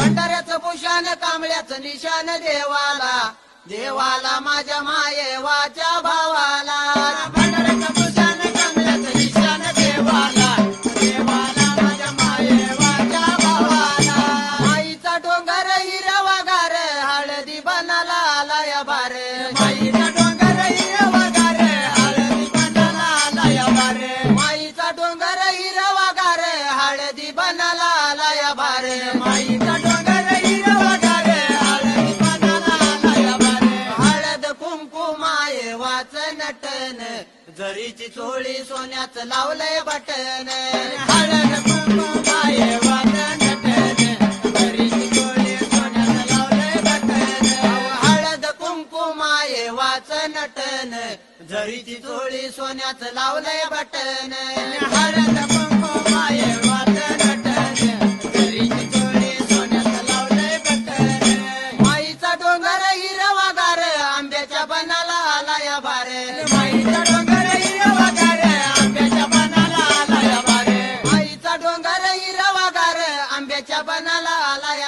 भंडाऱ्याचं भूषण कांबळ्याचं निशान देवाला देवाला माझ्या मायेवाच्या भावाला भंडाऱ्याचं भूषण कांबळ्याचं निशान देवाला देवाला माझ्या मायेवाच्या भावाला माईचा डोंगर हिरवा गार हळदी बनाला आलाय बार माईचा डोंगर हिरवा गार हळदी बनाला आलाय बार माईचा डोंगर हिरवा गार हळदी बनाला आलाय बार माईचा डोंगर हिरवा गार हळदी बनाला आलाय बार हळद कुंकुमाये वाच नटन जरीची चोळी सोन्याचं लावलंय बटन हळद कुंकुमाये वाच नटन जरीची चोळी सोन्याचं लावलंय बटन हळद कुंकुमाये वाच नटन जरीची चोळी सोन्याचं लावलंय बटन हळद कुंकुमाये वाच नटन जरीची चोळी सोन्याचं लावलंय बटन माईचा डोंगर हिरवा गार आंब्याच्या बनाला आलाय बार माईचा डोंगर हिरवा गार आंब्याच्या बनाला आलाय बार माईचा डोंगर हिरवा गार आंब्याच्या बनाला आलाय